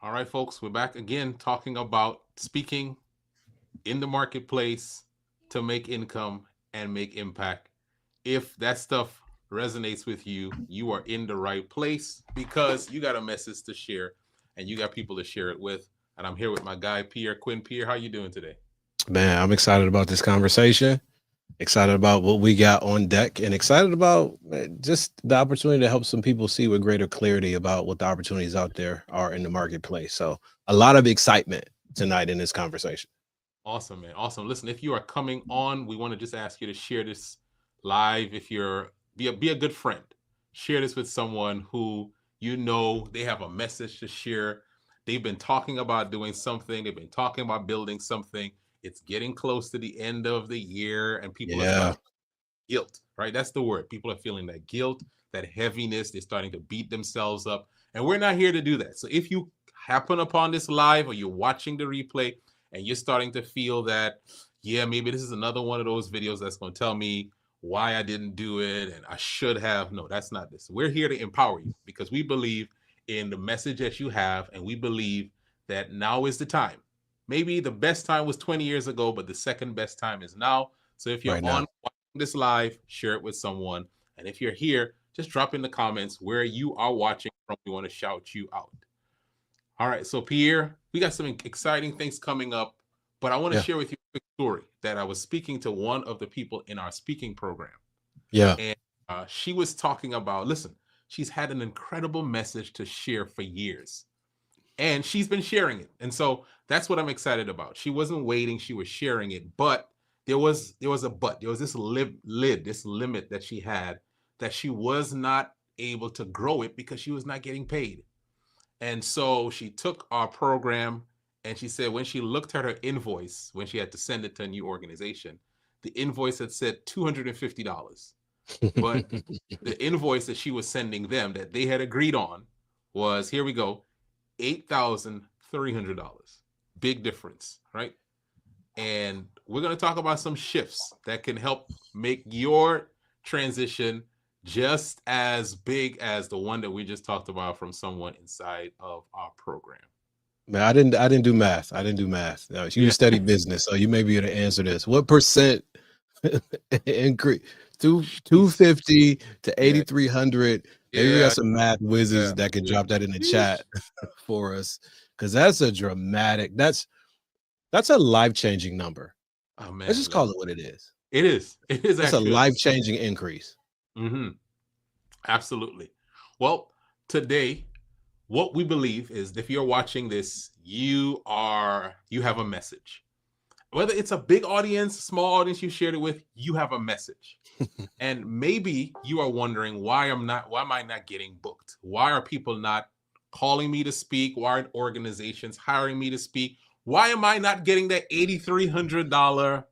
All right, folks, we're back again talking about speaking in the marketplace to make income and make impact. If that stuff resonates with you, you are in the right place because you got a message to share and you got people to share it with. And I'm here with my guy Pierre Quinn. Pierre, how you doing today? Man, I'm excited about this conversation. Excited about what we got on deck, and excited about just the opportunity to help some people see with greater clarity about what the opportunities out there are in the marketplace. So, a lot of excitement tonight in this conversation. Awesome, man. Awesome. Listen, if you are coming on, we want to just ask you to share this live. If you're be a good friend, share this with someone who you know they have a message to share. They've been talking about doing something. They've been talking about building something. It's getting close to the end of the year, and people are Yeah, starting guilt. Right? That's the word. People are feeling that guilt, that heaviness. They're starting to beat themselves up, and we're not here to do that. So if you happen upon this live or you're watching the replay and you're starting to feel that, yeah, maybe this is another one of those videos that's going to tell me why I didn't do it and I should have. No, that's not this. We're here to empower you because we believe in the message that you have, and we believe that now is the time. Maybe the best time was 20 years ago, but the second best time is now. So if you're right on now. watching this live, share it with someone. And if you're here, just drop in the comments where you are watching from. We want to shout you out. All right, so Pierre, we got some exciting things coming up, but I want to Yeah, share with you a quick story that I was speaking to one of the people in our speaking program, yeah, and she was talking about. Listen, she's had an incredible message to share for years, and she's been sharing it, and so that's what I'm excited about. She wasn't waiting; she was sharing it, but there was a but. There was this this limit that she had that she was not able to grow it because she was not getting paid. And so she took our program and she said when she looked at her invoice, when she had to send it to a new organization, the invoice had said $250. But the invoice that she was sending them that they had agreed on was, here we go, $8,300. Big difference, right? And we're going to talk about some shifts that can help make your transition just as big as the one that we just talked about from someone inside of our program. man. I didn't do math. I didn't do math. No, you Yeah. study business, so you may be able to answer this. What percent increase? Two Sheesh. 50 to Yeah. 8,300. Maybe we got Yeah. some math Yeah. whizzes that can Yeah. drop that in the chat Sheesh. for us, because that's a dramatic. That's a life changing number. Oh Let's man, just call it what it is. it is. It is That's a actually. life changing increase. Hmm. Absolutely. Well, today, what we believe is if you're watching this, you have a message. Whether it's a big audience, small audience you shared it with, you have a message. And maybe you are wondering why am I not getting booked? Why are people not calling me to speak? Why aren't organizations hiring me to speak? Why am I not getting that $8,300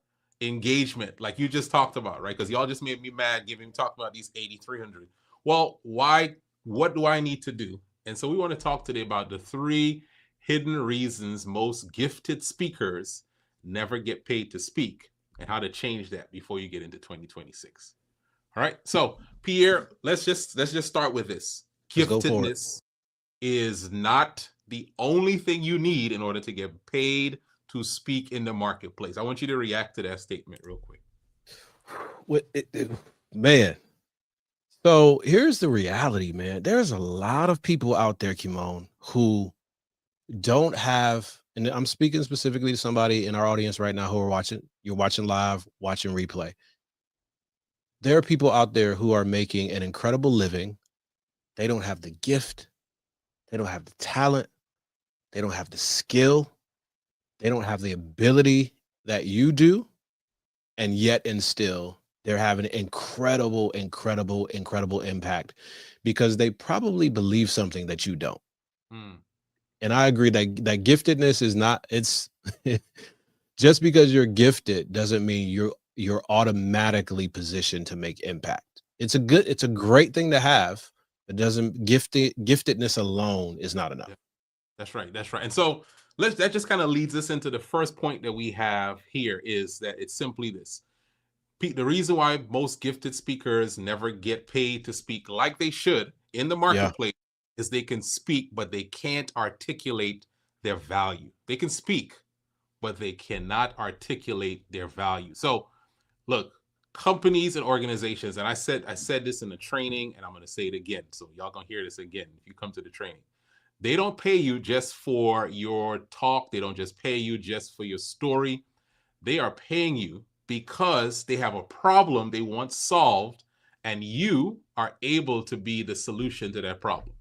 engagement like you just talked about, right? Because y'all just made me mad giving talk about these 8,300. Well, why? What do I need to do? And so we want to talk today about the three hidden reasons most gifted speakers never get paid to speak and how to change that before you get into 2026. All right. So, Pierre, let's just start with this. Let's go for it. Giftedness is not the only thing you need in order to get paid to speak in the marketplace. I want you to react to that statement real quick. Man. So here's the reality, man. There's a lot of people out there, Kimon, who don't have, and I'm speaking specifically to somebody in our audience right now who are watching, you're watching live, watching replay. There are people out there who are making an incredible living. They don't have the gift, they don't have the talent, they don't have the skill, they don't have the ability that you do, and yet and still they're having incredible, incredible, incredible impact because they probably believe something that you don't. Hmm. And I agree that giftedness is not, it's just because you're gifted doesn't mean you're automatically positioned to make impact. It's a great thing to have. It doesn't giftedness alone is not enough. Yeah, that's right. That's right. And so that just kind of leads us into the first point that we have here is that it's simply this. The reason why most gifted speakers never get paid to speak like they should in the Yeah. marketplace is they can speak, but they can't articulate their value. They can speak, but they cannot articulate their value. So look, companies and organizations, and I said this in the training, and I'm going to say it again, so y'all gonna hear this again if you come to the training. They don't pay you just for your talk. They don't just pay you just for your story. They are paying you because they have a problem they want solved, and you are able to be the solution to that problem.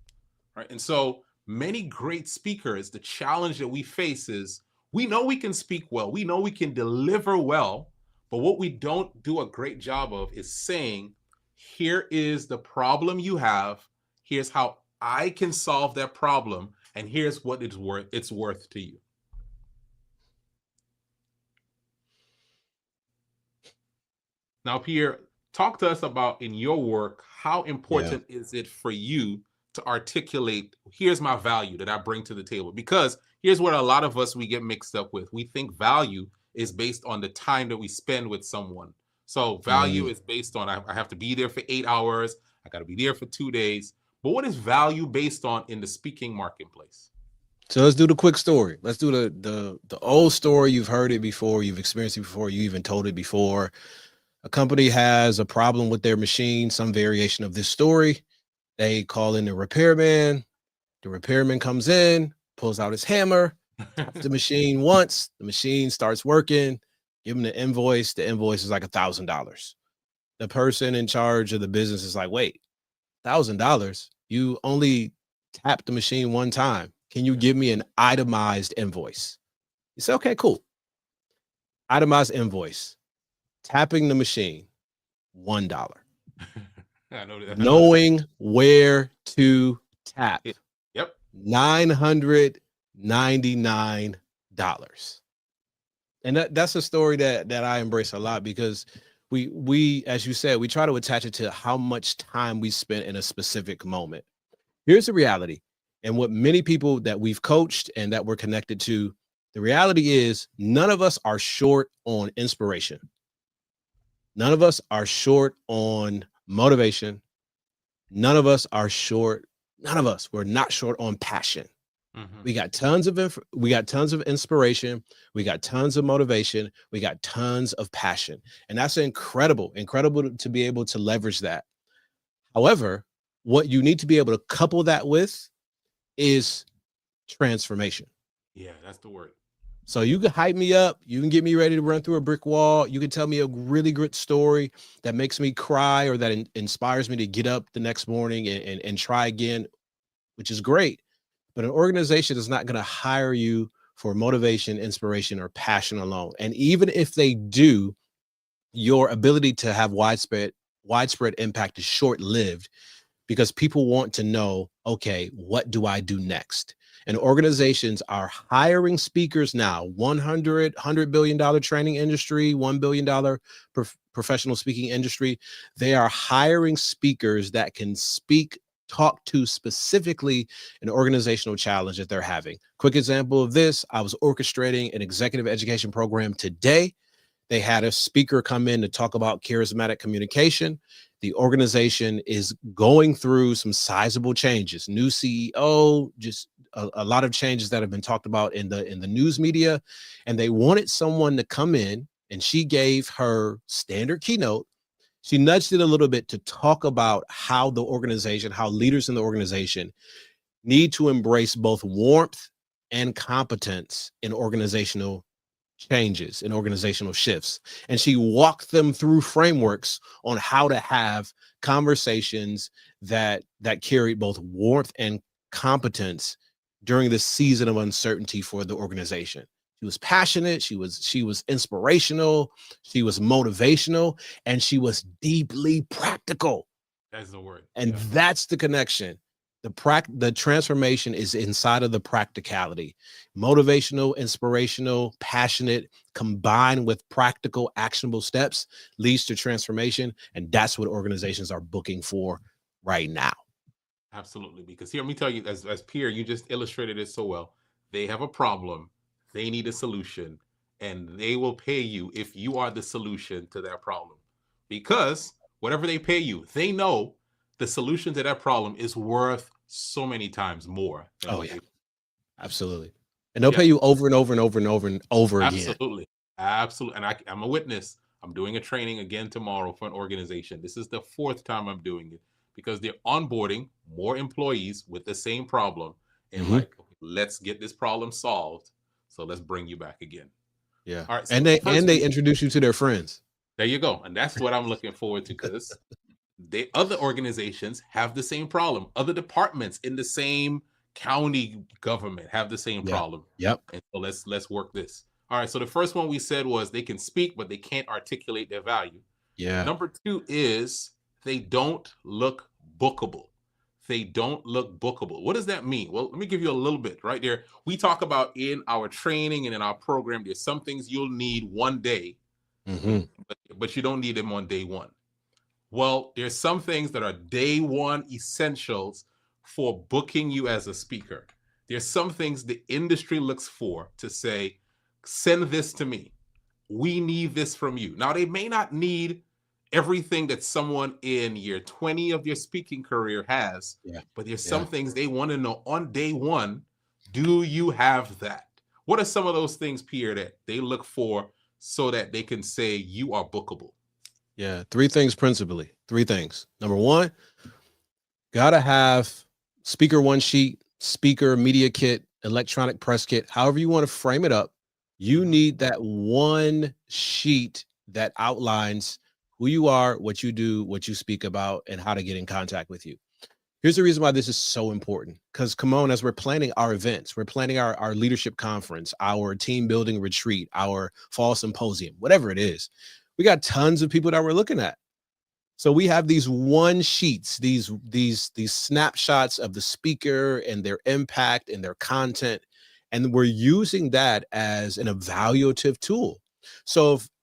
Right. And so many great speakers, the challenge that we face is we know we can speak well, we know we can deliver well, but what we don't do a great job of is saying, here is the problem you have, here's how I can solve that problem, and here's what it's worth to you. Now, Pierre, talk to us about in your work, how Yeah. important is it for you to articulate, here's my value that I bring to the table? Because here's what a lot of us we get mixed up with. We think value is based on the time that we spend with someone. So value Mm. is based on I have to be there for 8 hours, I got to be there for 2 days. But what is value based on in the speaking marketplace? So let's do the quick story. Let's do the old story. You've heard it before. You've experienced it before. You even told it before. A company has a problem with their machine, some variation of this story. They call in the repairman. The repairman comes in, pulls out his hammer, taps the machine once. The machine starts working. Give him the invoice. The invoice is like $1,000. The person in charge of the business is like, wait, $1,000? You only tapped the machine one time. Can you give me an itemized invoice? You say, okay, cool. Itemized invoice. Tapping the machine, $1. I know that. Knowing where to tap, Yep. $999. And that's a story that I embrace a lot, because we as you said, we try to attach it to how much time we spent in a specific moment. Here's the reality. And what many people that we've coached and that we're connected to, the reality is none of us are short on inspiration. None of us are short on motivation. None of us, we're not short on passion. We got tons of inspiration, we got tons of motivation, we got tons of passion. And that's incredible to be able to leverage that. However, what you need to be able to couple that with is transformation. Yeah, that's the word. So you can hype me up, you can get me ready to run through a brick wall, you can tell me a really good story that makes me cry or that inspires me to get up the next morning and try again, which is great. But an organization is not going to hire you for motivation, inspiration, or passion alone. And even if they do, your ability to have widespread impact is short-lived, because people want to know, okay, what do I do next? And organizations are hiring speakers now. $100 billion training industry, $1 billion professional speaking industry. They are hiring speakers that can talk to specifically an organizational challenge that they're having. Quick example of this, I was orchestrating an executive education program today. They had a speaker come in to talk about charismatic communication. The organization is going through some sizable changes, new CEO, just a lot of changes that have been talked about in the news media. And they wanted someone to come in, and she gave her standard keynote. She nudged it a little bit to talk about how leaders in the organization need to embrace both warmth and competence in organizational changes, in organizational shifts. And she walked them through frameworks on how to have conversations that carried both warmth and competence during this season of uncertainty for the organization. She was passionate, she was inspirational, she was motivational, and she was deeply practical. That's the word. And that's the connection. The transformation is inside of the practicality. Motivational, inspirational, passionate, combined with practical, actionable steps leads to transformation. And that's what organizations are booking for right now. Absolutely. Because here, let me tell you, as Pierre, you just illustrated it so well. They have a problem, they need a solution, and they will pay you if you are the solution to that problem. Because whatever they pay you, they know the solution to that problem is worth so many times more than Oh what yeah, they. absolutely. And they'll Yeah, pay you over and over and over and over and over again. absolutely. Absolutely. And I'm a witness. I'm doing a training again tomorrow for an organization. This is the fourth time I'm doing it because they're onboarding more employees with the same problem. And Mhm. like, okay, let's get this problem solved. So let's bring you back again. Yeah. All right. And So first, they introduce you to their friends. there you go. And that's what I'm looking forward to because they other organizations have the same problem. Other departments in the same county government have the same Yeah. problem. Yep. And so let's work this. All right. So the first one we said was they can speak, but they can't articulate their value. Yeah. Number two is they don't look bookable. They don't look bookable. What does that mean? Well, let me give you a little bit right there. We talk about in our training and in our program, there's some things you'll need one day, Hmm. but you don't need them on day one. Well, there's some things that are day one essentials for booking you as a speaker. There's some things the industry looks for to say, send this to me. We need this from you. Now, they may not need everything that someone in year 20 of their speaking career has, Yeah. but there's Yeah. some things they want to know on day one. Do you have that? What are some of those things, Pierre, that they look for so that they can say you are bookable? Yeah. Three things principally. Three things. Number one, gotta have speaker one sheet, speaker media kit, electronic press kit, however you want to frame it up. You Mhm. need that one sheet that outlines who you are, what you do, what you speak about, and how to get in contact with you. Here's the reason why this is so important. Because come on, as we're planning our events, we're planning our leadership conference, our team building retreat, our fall symposium, whatever it is, we got tons of people that we're looking at. So we have these one sheets, these snapshots of the speaker and their impact and their content, and we're using that as an evaluative tool.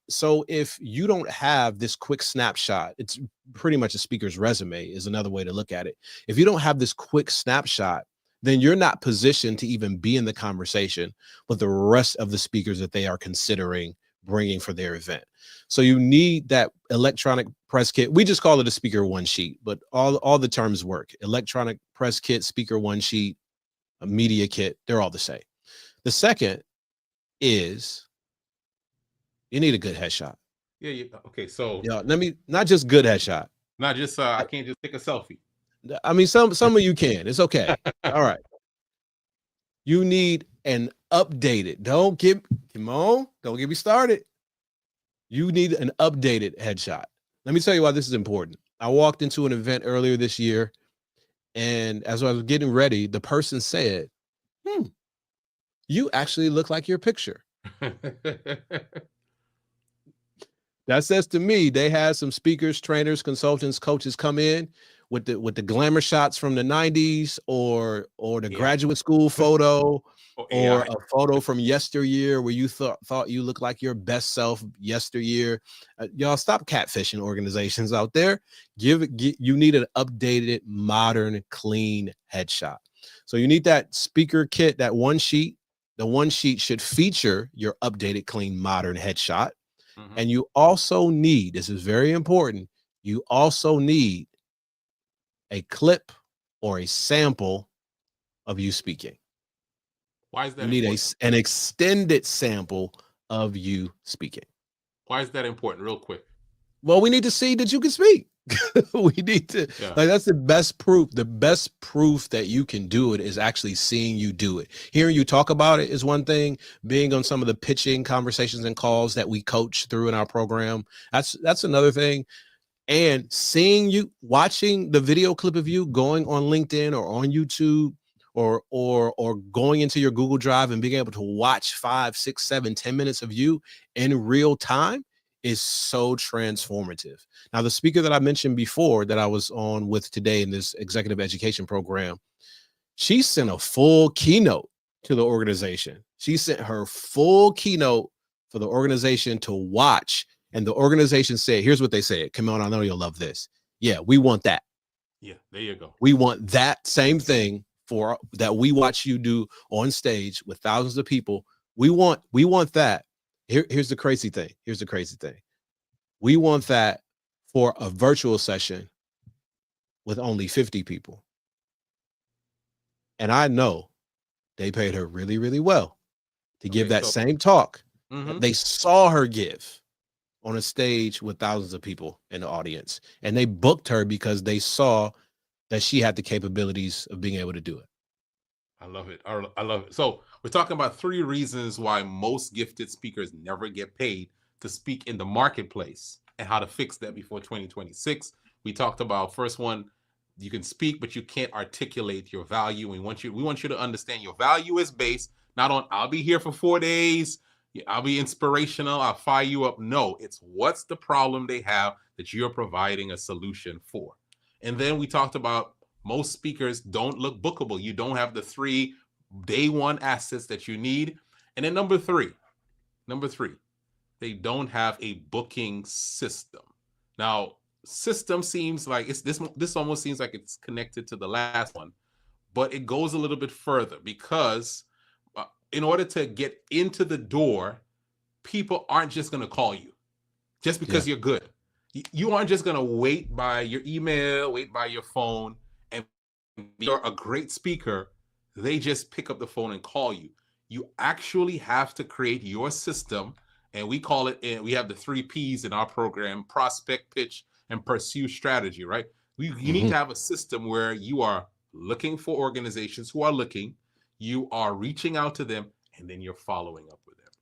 So if you don't have this quick snapshot, it's pretty much a speaker's resume is another way to look at it. If you don't have this quick snapshot, then you're not positioned to even be in the conversation with the rest of the speakers that they are considering bringing for their event. So you need that electronic press kit. We just call it a speaker one sheet, but all the terms work. Electronic press kit, speaker one sheet, a media kit, they're all the same. The second is you need a good headshot. Yeah, yeah. Okay, so Yeah, let me not just good headshot. not just I can't just take a selfie. I mean, some of you can. It's okay. All right. You need an updated. Come on, don't get me started. You need an updated headshot. Let me tell you why this is important. I walked into an event earlier this year, and as I was getting ready, the person said, you actually look like your picture. That says to me, they had some speakers, trainers, consultants, coaches come in with the glamour shots from the 90s or the AI graduate school photo or or AI. a photo from yesteryear where you thought you looked like your best self yesteryear. Y'all stop catfishing organizations out there. You need an updated, modern, clean headshot. So you need that speaker kit, that one sheet. The one sheet should feature your updated, clean, modern headshot. Mhm. And you also need, this is very important, you also need a clip or a sample of you speaking. Why is You that need important? an extended sample of you speaking. Why is that important? Real quick. Well, we need to see that you can speak. We need to, Yeah. like, that's the best proof. The best proof that you can do it is actually seeing you do it. Hearing you talk about it is one thing. Being on some of the pitching conversations and calls that we coach through in our program, that's another thing. And seeing you, watching the video clip of you going on LinkedIn or on YouTube or going into your Google Drive and being able to watch 5, 6, 7, 10 minutes of you in real time is so transformative. Now, the speaker that I mentioned before that I was on with today in this executive education program, she sent a full keynote to the organization. She sent her full keynote for the organization to watch. And the organization said, here's what they said. Come on, I know you'll love this. Yeah, we want that. Yeah, there you go. We want that same thing for that we watch you do on stage with thousands of people. We want that. Here's the crazy thing. Here's the crazy thing. We want that for a virtual session with only 50 people. And I know they paid her really, really well to give Okay, that so same talk that mhm. they saw her give on a stage with thousands of people in the audience. And they booked her because they saw that she had the capabilities of being able to do it. I love it. I love it. So we're talking about 3 reasons why most gifted speakers never get paid to speak in the marketplace and how to fix that before 2026. We talked about first one, you can speak, but you can't articulate your value. We want you to understand your value is based not on I'll be here for 4 days, I'll be inspirational, I'll fire you up. No, it's what's the problem they have that you're providing a solution for. And then we talked about most speakers don't look bookable. You don't have the 3 day 1 assets that you need. And then number three, they don't have a booking system. Now, system seems like it's this almost seems like it's connected to the last one, but it goes a little bit further because in order to get into the door, people aren't just going to call you just Yeah. because you're good. You aren't just going to wait by your email, wait by your phone, and you're a great speaker. They just pick up the phone and call you. You actually have to create your system, and we call it, and we have the 3 Ps in our program: prospect, pitch, and pursue strategy, right? You need Mhm. to have a system where you are looking for organizations who are looking, you are reaching out to them, and then you're following up with them.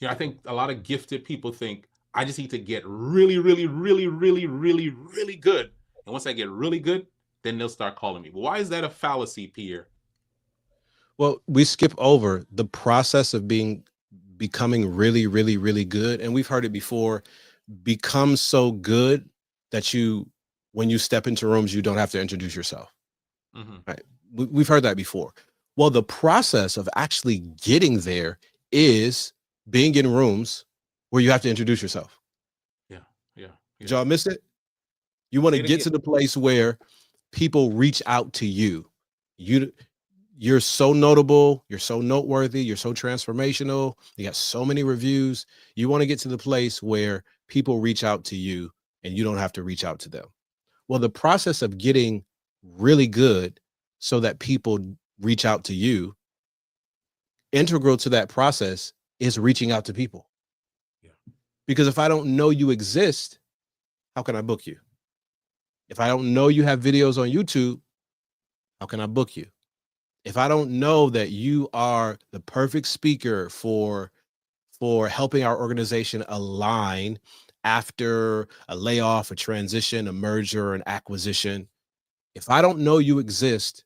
I think a lot of gifted people think I just need to get really, really, really, really, really, really good. And once I get really good, then they'll start calling me. But why is that a fallacy, Pierre? Well, we skip over the process of becoming really, really, really good. And we've heard it before, become so good that when you step into rooms, you don't have to introduce yourself. Mm-hmm. Right. We've heard that before. Well, the process of actually getting there is being in rooms where you have to introduce yourself. Yeah, yeah, Did yeah. y'all miss it? You want Say to it get again. to the place where people reach out to you. You you're so notable, you're so noteworthy, you're so transformational, you got so many reviews. You want to get to the place where people reach out to you and you don't have to reach out to them. Well, the process of getting really good so that people reach out to you, integral to that process is reaching out to people. Yeah. Because if I don't know you exist, how can I book you? If I don't know you have videos on YouTube, how can I book you? If I don't know that you are the perfect speaker for helping our organization align after a layoff, a transition, a merger, an acquisition, if I don't know you exist,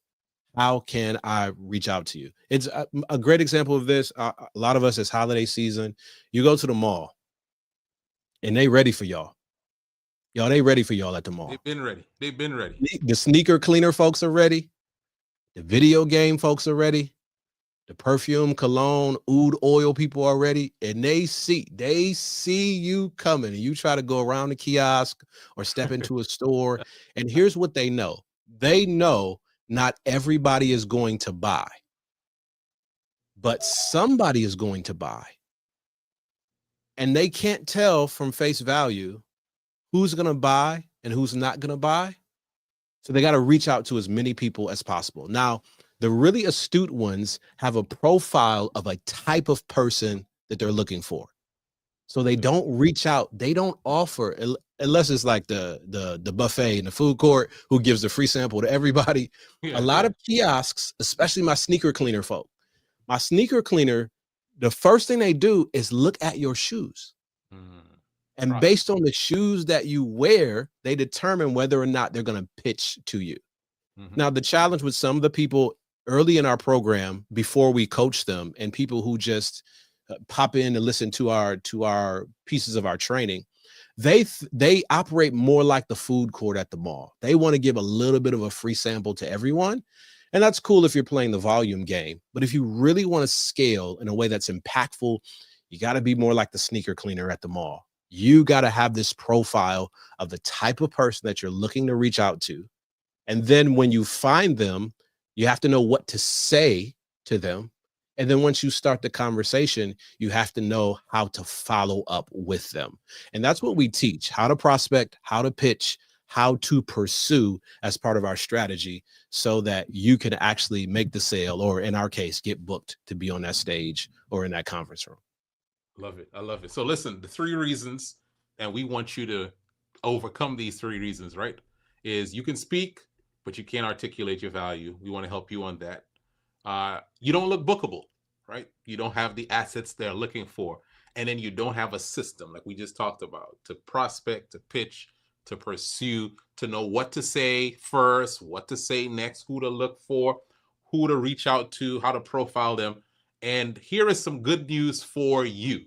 how can I reach out to you? It's a great example of this. A lot of us, it's holiday season. You go to the mall and they ready for y'all. Y'all, they ready for y'all at the mall. They've been ready. They've been ready. The sneaker cleaner folks are ready. The video game folks are ready. The perfume, cologne, oud oil people are ready, and they see you coming, and you try to go around the kiosk or step into a store. And here's what they know: they know not everybody is going to buy, but somebody is going to buy, and they can't tell from face value who's going to buy and who's not going to buy. So they got to reach out to as many people as possible. Now, the really astute ones have a profile of a type of person that they're looking for. So they don't reach out, they don't offer unless it's like the buffet in the food court who gives the free sample to everybody. A Yeah, lot yeah. of kiosks, especially my sneaker cleaner folk. My sneaker cleaner, the first thing they do is look at your shoes. Mm. And Trust. based on the shoes that you wear, they determine whether or not they're going to pitch to you. Mm-hmm. Now, the challenge with some of the people early in our program, before we coach them, and people who just pop in and listen to our pieces of our training, they operate more like the food court at the mall. They want to give a little bit of a free sample to everyone. And that's cool if you're playing the volume game. But if you really want to scale in a way that's impactful, you got to be more like the sneaker cleaner at the mall. You got to have this profile of the type of person that you're looking to reach out to. And then when you find them, you have to know what to say to them. And then once you start the conversation, you have to know how to follow up with them. And that's what we teach: how to prospect, how to pitch, how to pursue as part of our strategy, so that you can actually make the sale, or in our case, get booked to be on that stage or in that conference room. Love it. I love it. So listen, the 3 reasons, and we want you to overcome these 3 reasons, right? Is you can speak, but you can't articulate your value. We want to help you on that. You don't look bookable, right? You don't have the assets they're looking for. And then you don't have a system, like we just talked about, to prospect, to pitch, to pursue, to know what to say first, what to say next, who to look for, who to reach out to, how to profile them. And here is some good news for you.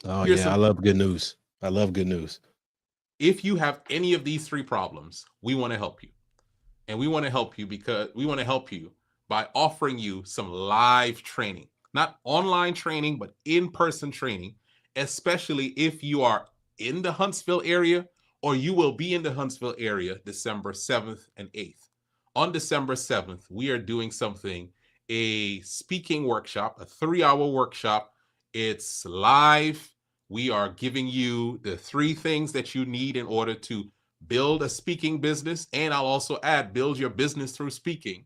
Oh, Here's yeah. some, I love good news. I love good news. if you have any of these 3 problems, we want to help you. And we want to help you because we want to help you by offering you some live training, not online training, but in-person training, especially if you are in the Huntsville area, or you will be in the Huntsville area December 7th and 8th. On December 7th, we are doing something, a speaking workshop, a 3-hour workshop. It's live. We are giving you the 3 things that you need in order to build a speaking business. And I'll also add, build your business through speaking.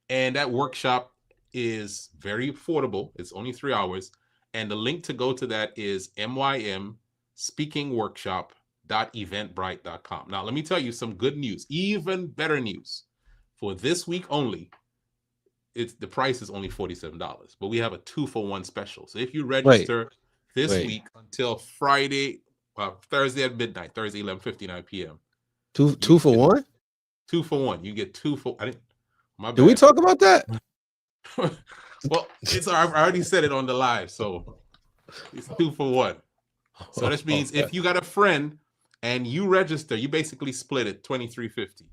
And that workshop is very affordable. It's only 3 hours. And the link to go to that is mymspeakingworkshop.eventbrite.com. Now, let me tell you some good news, even better news. For this week only, the price is only $47, but we have a 2-for-1 special. So if you register this week until Friday, Thursday at midnight, Thursday 11:59 p.m. Two for one? 2 for 1. You get 2 for. I didn't. My bad. Did we talk about that? Well, I already said it on the live, so it's 2 for 1. So this means if you got a friend and you register, you basically split it $23.50.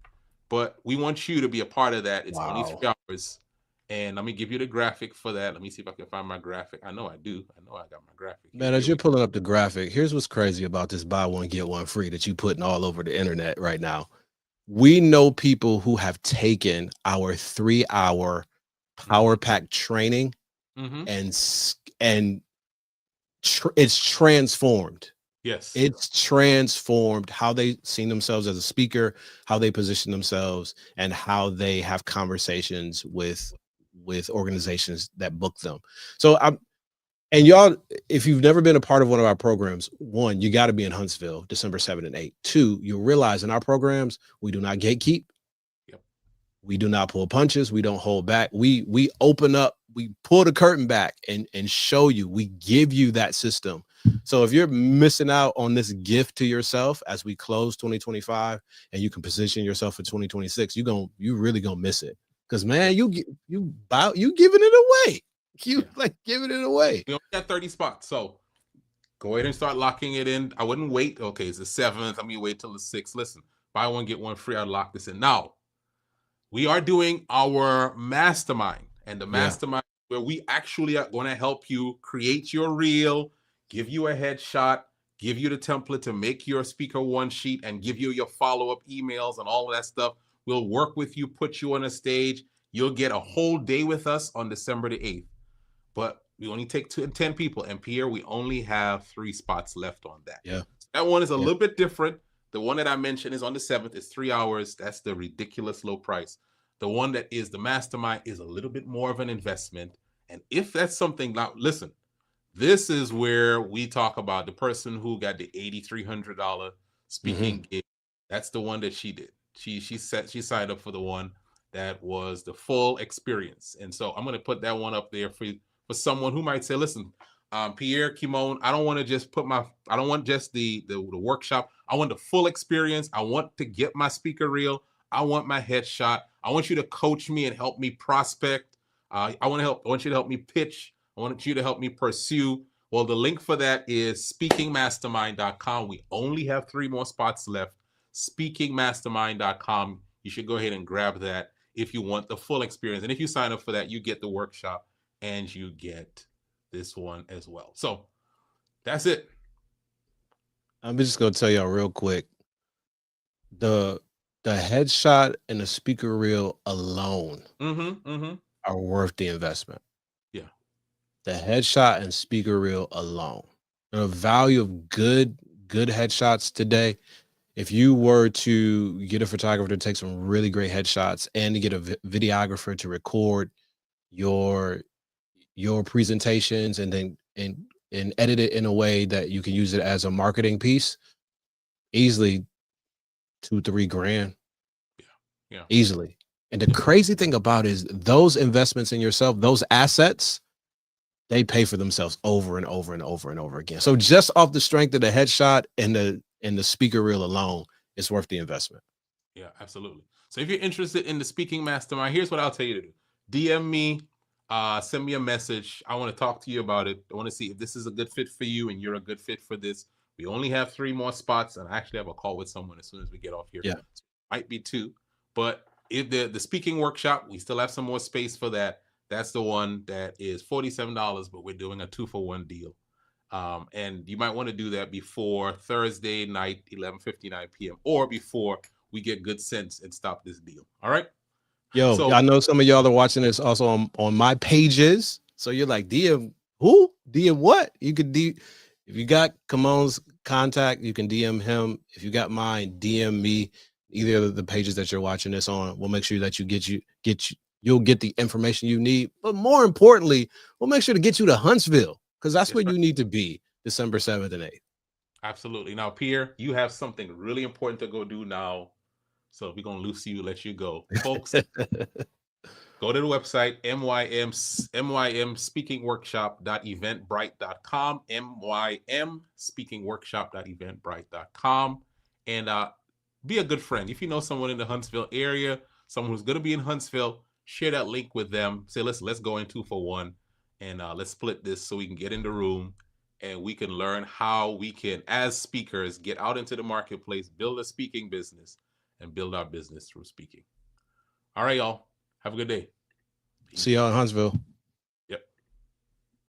But we want you to be a part of that. It's only 3 hours. And let me give you the graphic for that. Let me see if I can find my graphic. I know I do. I know I got my graphic. Man, as you're pulling up the graphic, here's what's crazy about this buy one, get one free that you putting all over the internet right now. We know people who have taken our 3-hour power pack training and it's transformed. Yes. It's transformed how they seen themselves as a speaker, how they position themselves, and how they have conversations with organizations that book them. So and y'all, if you've never been a part of one of our programs, 1, you got to be in Huntsville, December 7th and 8th. 2, you'll realize in our programs, we do not gatekeep. Yep. We do not pull punches. We don't hold back. We open up, we pull the curtain back and show you, we give you that system. So if you're missing out on this gift to yourself as we close 2025 and you can position yourself for 2026, you really gonna miss it. Because man, you giving it away. Like giving it away. We only got 30 spots, so go ahead and start locking it in. I wouldn't wait. Okay, it's the 7th. I'm gonna wait till the 6th. Listen, buy one, get one free. I'll lock this in. Now, we are doing our mastermind, and the mastermind where we actually are going to help you create your reel, give you a headshot, give you the template to make your speaker one sheet, and give you your follow-up emails and all of that stuff. We'll work with you, put you on a stage. You'll get a whole day with us on December the 8th. But we only take 10 people. And Pierre, we only have 3 spots left on that. Yeah. So that one is a little bit different. The one that I mentioned is on the 7th. It's 3 hours. That's the ridiculous low price. The one that is the mastermind is a little bit more of an investment. And if that's something, now listen, this is where we talk about the person who got the $8,300 speaking gig. That's the one that she did. She signed up for the one that was the full experience. And so I'm going to put that one up there for someone who might say, listen, Pierre, Kimon, I don't want to just I don't want just the workshop. I want the full experience. I want to get my speaker reel. I want my headshot. I want you to coach me and help me prospect. I want you to help me pitch. I want you to help me pursue. Well, the link for that is speakingmastermind.com. We only have 3 more spots left. Speakingmastermind.com. You should go ahead and grab that if you want the full experience. And if you sign up for that, you get the workshop and you get this one as well. So that's it. I'm just going to tell y'all real quick. The headshot and the speaker reel alone are worth the investment. Yeah. The headshot and speaker reel alone. The value of good headshots today if you were to get a photographer to take some really great headshots and to get a videographer to record your presentations and then and edit it in a way that you can use it as a marketing piece, easily 2-3 grand. Yeah. Easily. And the crazy thing about it is those investments in yourself, those assets, they pay for themselves over and over and over and over again. So just off the strength of the headshot and the speaker reel alone, it's worth the investment. Yeah, absolutely. So if you're interested in the speaking mastermind, here's what I'll tell you to do. DM me, send me a message. I want to talk to you about it. I want to see if this is a good fit for you and you're a good fit for this. We only have 3 more spots, and I actually have a call with someone as soon as we get off here. Yeah. So might be 2, but if the speaking workshop, we still have some more space for that. That's the one that is $47, but we're doing a 2-for-1 deal. And you might want to do that before Thursday night, 11:59 p.m., or before we get good sense and stop this deal. All right. Yo, So I know some of y'all are watching this also on my pages. So you're like, DM who? DM what? You could if you got Kimon's contact, you can DM him. If you got mine, DM me. Either of the pages that you're watching this on, we'll make sure that you'll get the information you need. But more importantly, we'll make sure to get you to Huntsville, because that's where you need to be December 7th and 8th. Absolutely. Now, Pierre, you have something really important to go do now. So we're going to loose you, let you go. Folks, go to the website, mymspeakingworkshop.eventbrite.com, mymspeakingworkshop.eventbrite.com, and be a good friend. If you know someone in the Huntsville area, someone who's going to be in Huntsville, share that link with them. Say, let's go in 2-for-1, and let's split this so we can get in the room and we can learn how we can, as speakers, get out into the marketplace, build a speaking business, and build our business through speaking. All right, y'all. Have a good day. See y'all in Huntsville.